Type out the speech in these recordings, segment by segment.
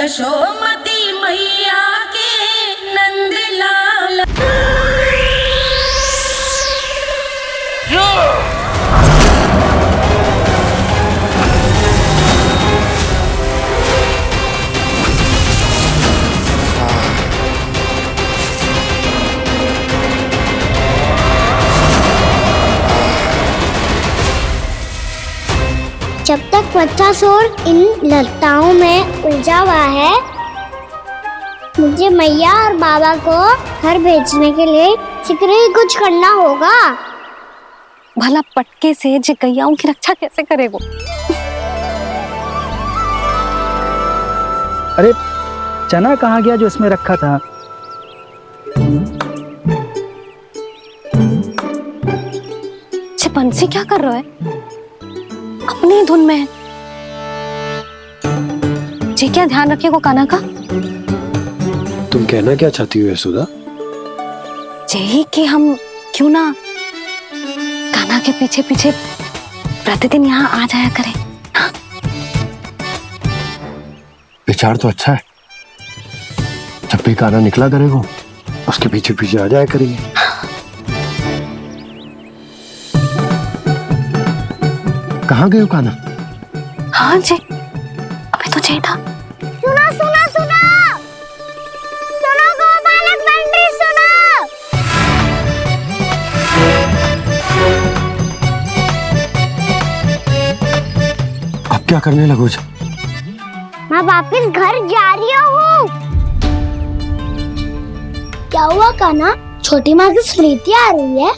यशोमती मैया के नंद लाल। जब तक बच्चासुर इन लताओं में उलझा हुआ है, मुझे मैया और बाबा को घर भेजने के लिए शीघ्र ही कुछ करना होगा। भला पटके से जिगैयाओं की रक्षा कैसे करे वो? अरे चना कहाँ गया जो इसमें रखा था? बंसी क्या कर रहा है? अपनी धुन में है। जी क्या ध्यान रखिएगा कान्हा का। तुम कहना क्या चाहती हो यशोदा? यही कि हम क्यों ना कान्हा के पीछे पीछे प्रतिदिन यहाँ आ जाया करें। हाँ? विचार तो अच्छा है। जब भी कान्हा निकला करेगा उसके पीछे पीछे आ जाया करेंगे। कहाँ गए हो कान्हा? हाँ जी, अभी तो चाहिए था। सुनो सुनो सुनो सुनो गोपालक बंटी सुनो। अब क्या करने लगो? मैं वापस घर जा रही हूँ। क्या हुआ कान्हा? छोटी माँ की स्मृति आ रही है।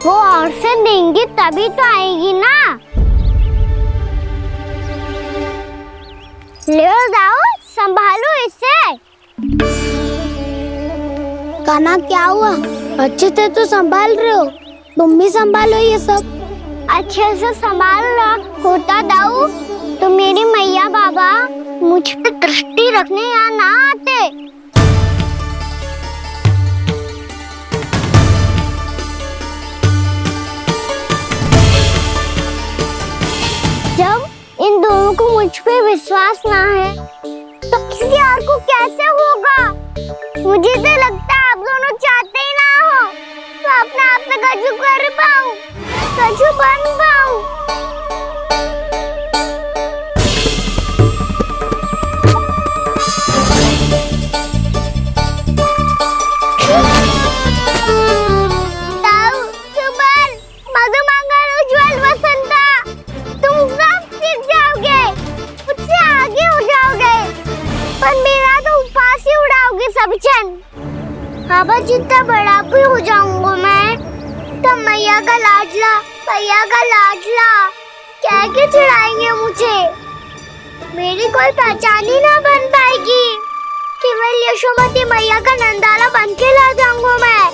वो और से देंगी तभी तो आएगी ना। ले जाओ, संभालो इसे। कान्हा क्या हुआ? अच्छे से तो संभाल रहे हो, तुम भी संभालो ये सब। अच्छे से संभाल लो होता दाऊ तो मेरी मैया बाबा मुझ पे दृष्टि रखने यहाँ ना आते। जब इन दोनों को मुझ पे विश्वास ना है तो किसी और को कैसे होगा? मुझे तो लगता है आप दोनों चाहते ही ना हो तो अपने आप से कछु कर पाऊं, कछु बन पाऊं। बाबा जितना बड़ा भी हो जाऊंगा मैं तब मैया का लाडला कह के चिढ़ाएंगे मुझे। मेरी कोई पहचान ही ना बन पाएगी। केवल यशोमती मैया का नंदाला बन के ला जाऊंगा मैं।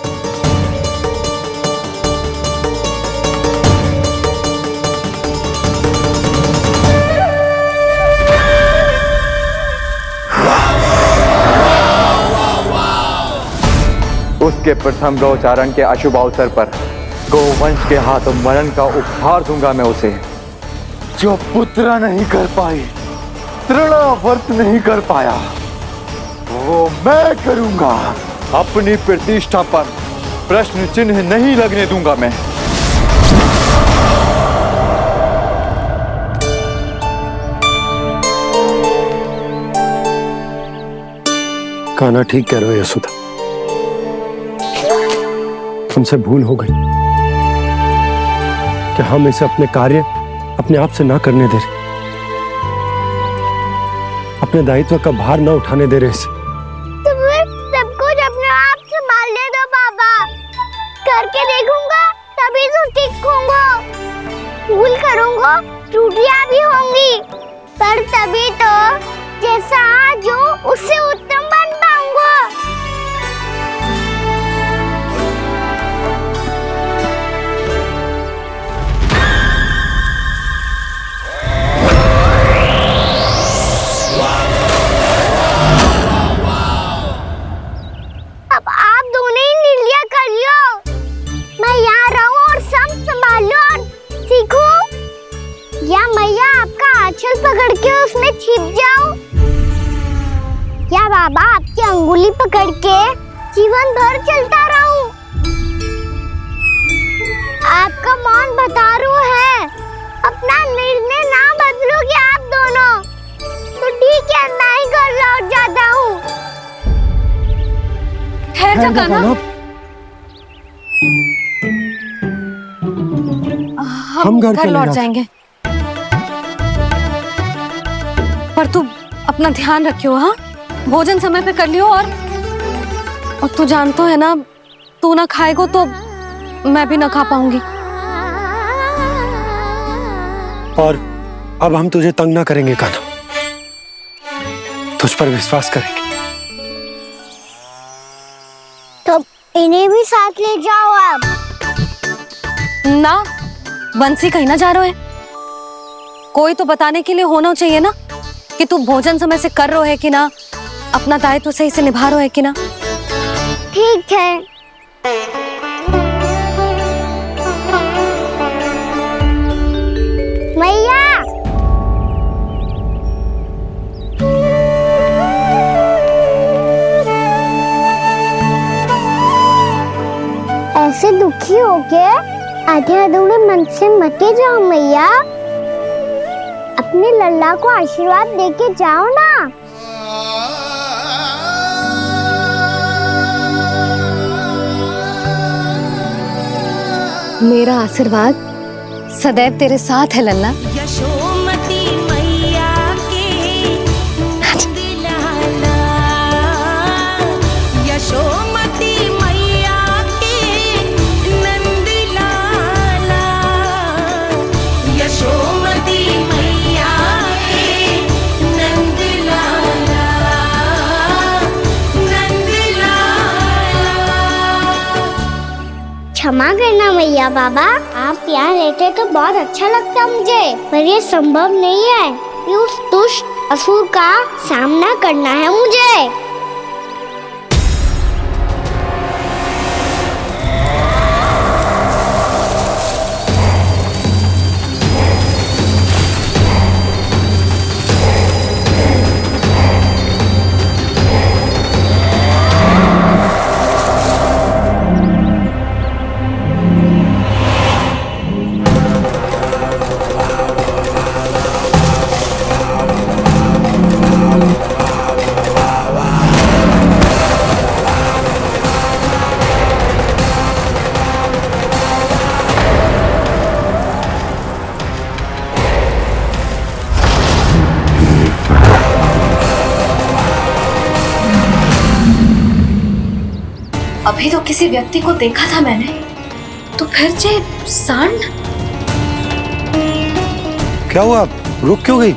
उसके प्रथम गौचारण के अशुभ अवसर पर गोवंश के हाथों मरण का उपहार दूंगा मैं उसे। जो पुत्र नहीं कर पाई, तृणावर्त नहीं कर पाया, वो मैं करूंगा। अपनी प्रतिष्ठा पर प्रश्न चिन्ह नहीं लगने दूंगा मैं। कान्हा ठीक कह रहे हो यशोदा, हमसे भूल हो गई कि हम इसे अपने कार्य अपने आप से ना करने दे रहे, अपने दायित्व का भार ना उठाने दे रहे इसे। तो फिर सब कुछ अपने आप संभालने दो बाबा। करके देखूंगा तभी तो सीखूंगा। भूल करूंगा, त्रुटियां भी होंगी, पर तभी तो जैसा आज हूं उससे उत्तम बन पाऊंगा। अब आप दोनों ही निर्णय कर लो। मैं यहाँ रहूं और सब संभालूं और सीखूं, या मैया आपका आंचल पकड़ के उसमें छिप जाऊं। बाबा आपकी अंगुली पकड़ के जीवन भर चलता रहूं। आपका मौन बतारू है, अपना निर्णय ना बदलोगे आप दोनों तो ठीक है, मैं ही घर लौट जाता हूँ। ठहर जा कान्हा, हम घर लौट जाएंगे, पर तू अपना ध्यान रखियो। हाँ, भोजन समय पे कर लियो। और तू जानतो है ना, तू ना खाएगो तो मैं भी ना खा पाऊंगी। और अब हम तुझे तंग ना करेंगे कान्हा, तुझ पर विश्वास करेंगे। तो इन्हें भी साथ ले जाओ आप। ना, बंसी कहीं ना जा रहे है, कोई तो बताने के लिए होना चाहिए ना कि तू भोजन समय से कर रहे है कि ना, अपना दायित्व सही से निभा रहे है कि ना। ठीक है। मैया, ऐसे दुखी होके आधे अधूरे मन से मत जाओ मैया, अपने लल्ला को आशीर्वाद देके जाओ ना। मेरा आशीर्वाद सदैव तेरे साथ है लल्ला। यशोमती मैया के नंद लाला, यशोमती मैया के नंद लाला, यशोमती मैया के नंद लाला, नंद लाला। क्षमा करना मैया बाबा, आप यहाँ रहते तो बहुत अच्छा लगता मुझे, पर ये संभव नहीं है। ये उस दुष्ट असुर का सामना करना है मुझे। अभी तो किसी व्यक्ति को देखा था मैंने, तो फिर से सांड। क्या हुआ, रुक क्यों गई?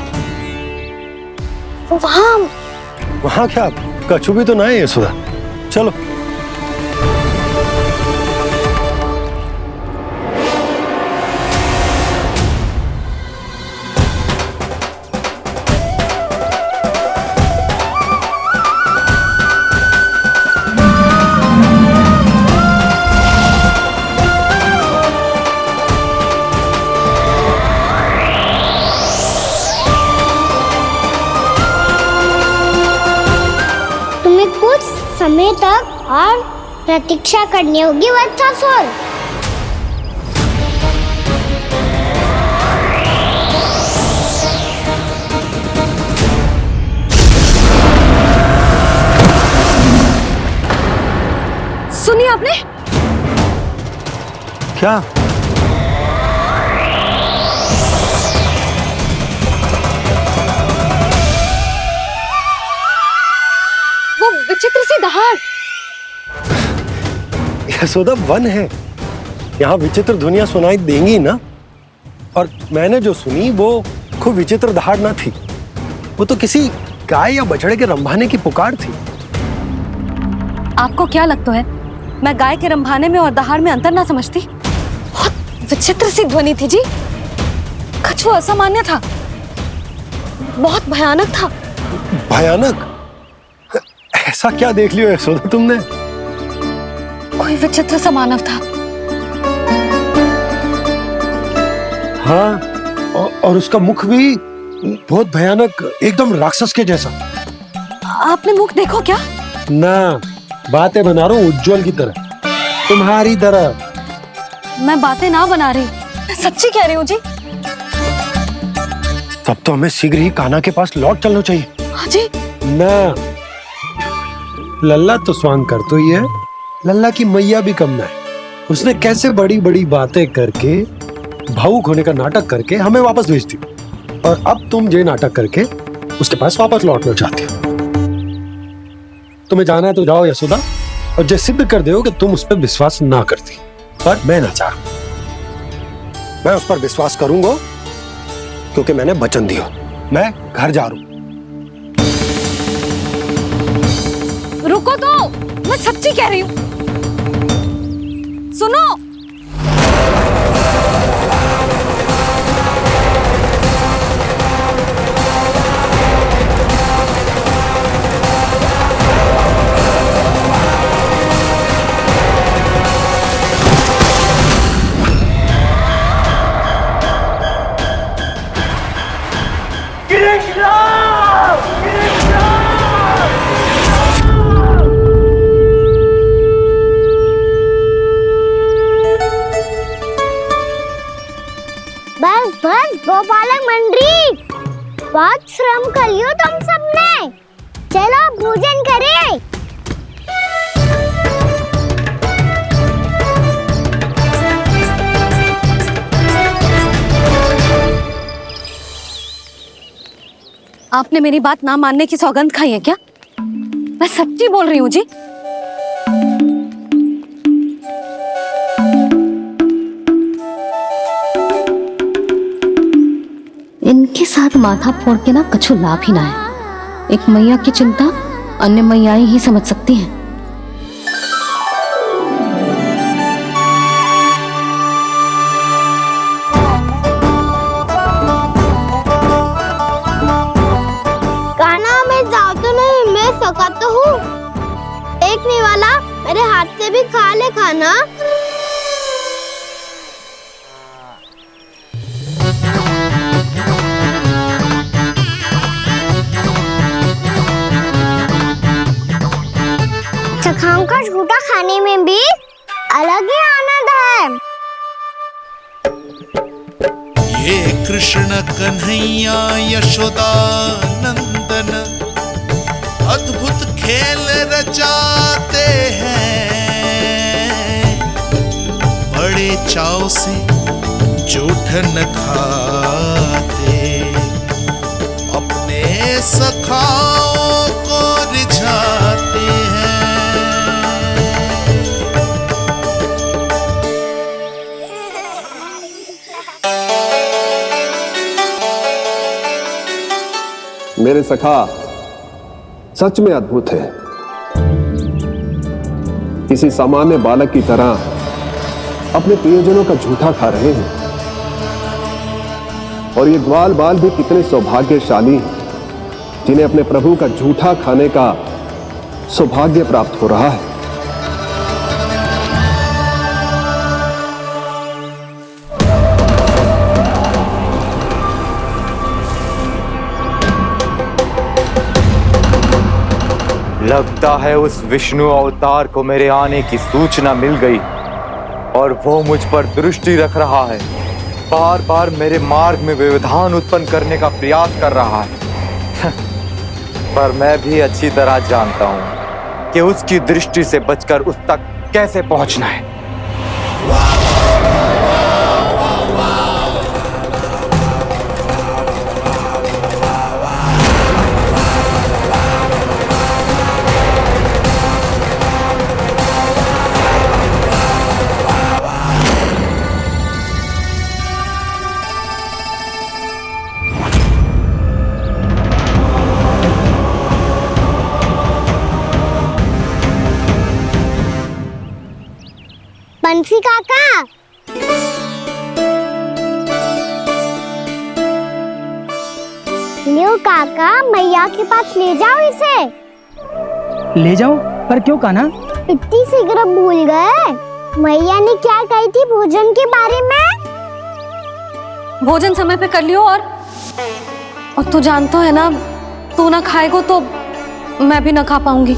वहाँ क्या, कछु भी तो ना है यशोदा, चलो। कुछ समय तक और प्रतीक्षा करनी होगी वत्सासुर। सुनिए आपने क्या? विचित्र सी दहाड़। यशोदा, वन है, यहाँ विचित्र ध्वनियां सुनाई देंगी ना। और मैंने जो सुनी वो खूब विचित्र दहाड़ ना थी, वो तो किसी गाय या बछड़े के रंभाने की पुकार थी। आपको क्या लगता है मैं गाय के रंभाने में और दहाड़ में अंतर ना समझती? बहुत विचित्र सी ध्वनि थी जी, कुछ असामान्य था, बहुत भयानक था। भयानक? ऐसा क्या देख लियो यशोदा तुमने? कोई विचित्र सा मानव था। हाँ, और उसका मुख भी बहुत भयानक, एकदम राक्षस के जैसा। आपने मुख देखो क्या? ना, बातें बना रहा हूँ उज्जवल की तरह, तुम्हारी तरह। मैं बातें ना बना रही, मैं सच्ची कह रही हूँ जी। तब तो हमें शीघ्र ही कान्हा के पास लौट चलना चाहिए। हाँ जी। ना, लल्ला तो स्वांग कर तो ही है, लल्ला की मैया भी कम ना है। उसने कैसे बड़ी बड़ी बातें करके, भावुक होने का नाटक करके हमें वापस भेज दी, और अब तुम ये नाटक करके उसके पास वापस लौटना चाहती हो। तुम्हें जाना है तो जाओ यशोदा, और जो सिद्ध कर दो कि तुम उस पर विश्वास ना करती। पर मैं ना चाहूं, मैं उस पर विश्वास करूंगा क्योंकि मैंने वचन दिया। मैं घर जा रहा हूं। रुको तो, मैं सच्ची कह रही हूँ। सुनो, बस बस गोपालक मंडली, बहुत श्रम कर लियो तुम सबने। चलो भोजन करें। आपने मेरी बात ना मानने की सौगंध खाई है क्या? मैं सच्ची बोल रही हूँ जी। इनके साथ माथा फोड़ के ना कछु लाभ ही ना है। एक मैया की चिंता अन्य मैयाएं ही समझ सकती हैं। कान्हा मैं जाऊँ तो नहीं, मैं सका तो हूँ। एक नहीं वाला मेरे हाथ से भी खा ले खाना। चखाओं का झूठा खाने में भी अलग ही आनंद है। ये कृष्ण कन्हैया यशोदा नंदन अद्भुत खेल रचाते हैं, बड़े चाव से जूठन खाते, अपने सखाओं को रिझाते हैं। मेरे सखा सच में अद्भुत है। किसी सामान्य बालक की तरह अपने प्रियजनों का झूठा खा रहे हैं, और ये ग्वाल बाल भी कितने सौभाग्यशाली हैं जिन्हें अपने प्रभु का झूठा खाने का सौभाग्य प्राप्त हो रहा है। लगता है उस विष्णु अवतार को मेरे आने की सूचना मिल गई और वो मुझ पर दृष्टि रख रहा है। बार बार मेरे मार्ग में व्यवधान उत्पन्न करने का प्रयास कर रहा है। पर मैं भी अच्छी तरह जानता हूं कि उसकी दृष्टि से बचकर उस तक कैसे पहुंचना है। बंसी काका, लियो काका, मैया के पास ले जाओ इसे। ले जाओ, पर क्यों कान्हा? इतनी शीघ्र भूल गए? मैया ने क्या कही थी भोजन के बारे में? भोजन समय पे कर लियो, और तू जानतो है ना, तू ना खाएगो तो मैं भी ना खा पाऊंगी।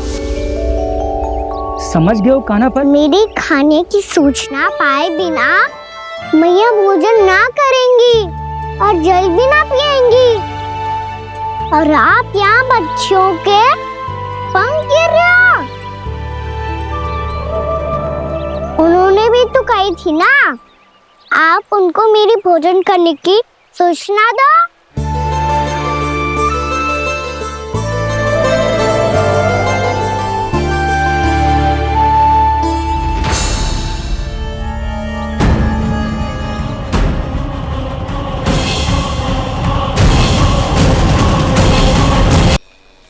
समझ गए हो कान्हा पर? मेरे खाने की सूचना पाए बिना मैया भोजन ना करेंगी और जल भी ना पिएंगी, और आप यहाँ बच्चों के पंख गिर रहे हो। उन्होंने भी तो कही थी ना, आप उनको मेरी भोजन करने की सूचना दो।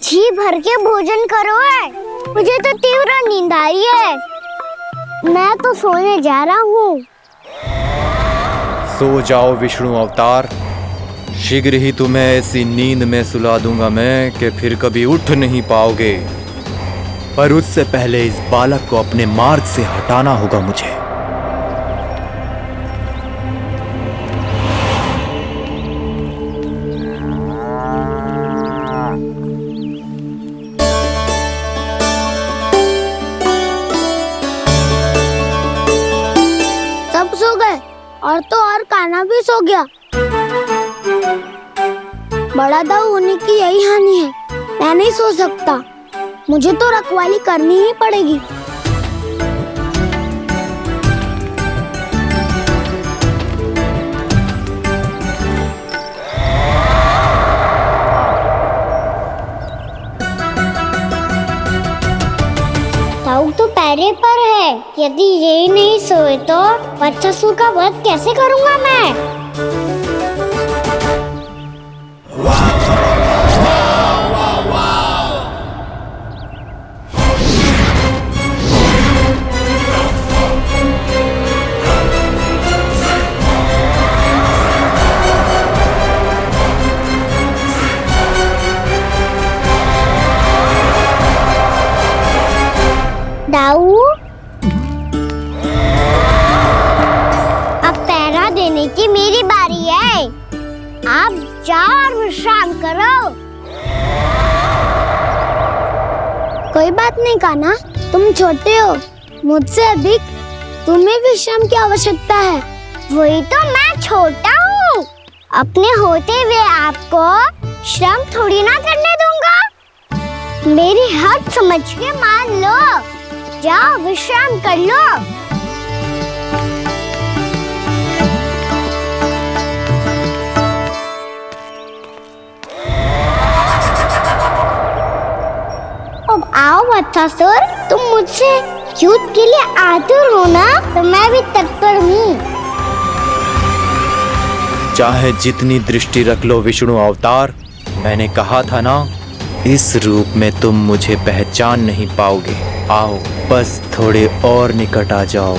जी भर के भोजन करो है, मुझे तो तीव्र नींद आ रही है। मैं तो सोने जा रहा हूँ। सो जाओ विष्णु अवतार, शीघ्र ही तुम्हें ऐसी नींद में सुला दूंगा मैं कि फिर कभी उठ नहीं पाओगे। पर उससे पहले इस बालक को अपने मार्ग से हटाना होगा मुझे। सब सो गए और तो और कान्हा भी सो गया। बड़ा दाऊ होने की यही हानि है, मैं नहीं सो सकता, मुझे तो रखवाली करनी ही पड़ेगी। दाऊ तो पैरे पर है, यदि यही नहीं सोए तो बच्चासुर का वध कैसे करूंगा मैं? दाऊ, अब पहरा देने की मेरी बारी है। आप जाओ और विश्राम करो। कोई बात नहीं कान्हा, तुम छोटे हो, मुझसे अधिक तुम्हें विश्राम की आवश्यकता है। वही तो, मैं छोटा हूँ, अपने होते हुए आपको श्रम थोड़ी ना करने दूंगा। मेरी हद समझ के मान लो, जाओ विश्राम कर लो। अब आओ बच्चासुर, तुम मुझसे युद्ध के लिए आतुर हो ना, तो मैं भी तत्पर हूँ। चाहे जितनी दृष्टि रख लो विष्णु अवतार, मैंने कहा था ना, इस रूप में तुम मुझे पहचान नहीं पाओगे। आओ बस थोड़े और निकट आ जाओ,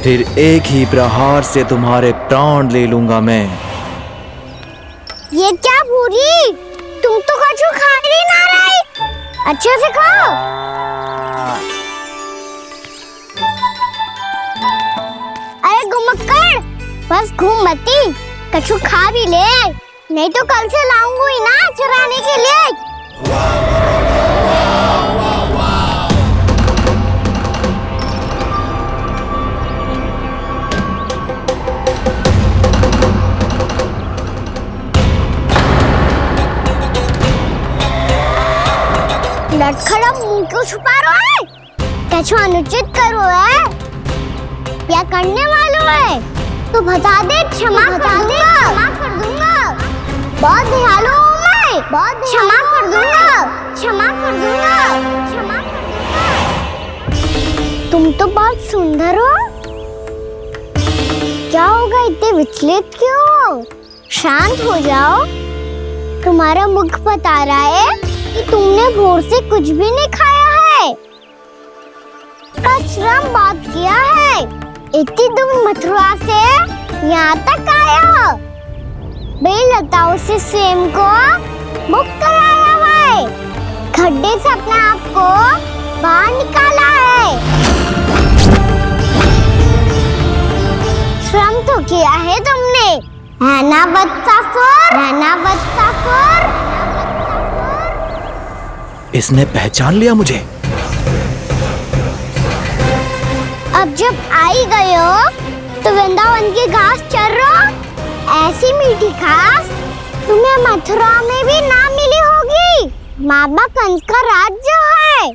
फिर एक ही प्रहार से तुम्हारे प्राण ले लूंगा मैं। ये क्या भूरी, तुम तो कछु खा ही ना रही, अच्छे से खाओ। अरे घुमक्कड़, बस घूम मती, कछु खा भी ले, नहीं तो कल से लाऊंगी ना चराने के लिए। लटखड़ा मुंह क्यों छुपा रहा है? कछु अनुचित करो है या करने वालों है तो बता दे, क्षमा कर दूंगा। बहुत दयालु हूँ मैं, बहुत क्षमा कर दूंगा। तुम तो बहुत सुंदर हो, क्या होगा, इतने विचलित क्यों हो? शांत हो जाओ, तुम्हारा मुख बता रहा है कि तुमने भोर से कुछ भी नहीं खाया है, श्रम बात किया है, इतनी दूर मथुरा से यहाँ तक आया हो, बेलताओं से सेम को मुक्त कराया हुआ है, खड्डे से अपने आप को बाहर निकाला है, श्रम तो किया है तुमने, है ना बच्चासुर? इसने पहचान लिया मुझे। अब जब आई गए हो तो वृंदावन की घास चर रहो। ऐसी मीठी घास तुम्हें मथुरा में भी ना मिली होगी। बाबा कंस का राज्य है।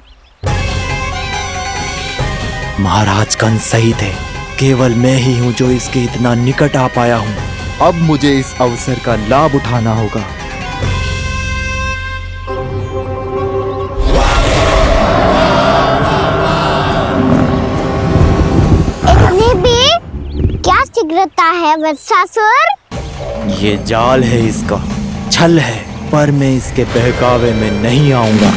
महाराज कंस सही थे, केवल मैं ही हूँ जो इसके इतना निकट आ पाया हूँ। अब मुझे इस अवसर का लाभ उठाना होगा। इतने भी क्या शीघ्रता है वत्सासुर? ये जाल है इसका, छल है, पर मैं इसके बहकावे में नहीं आऊंगा।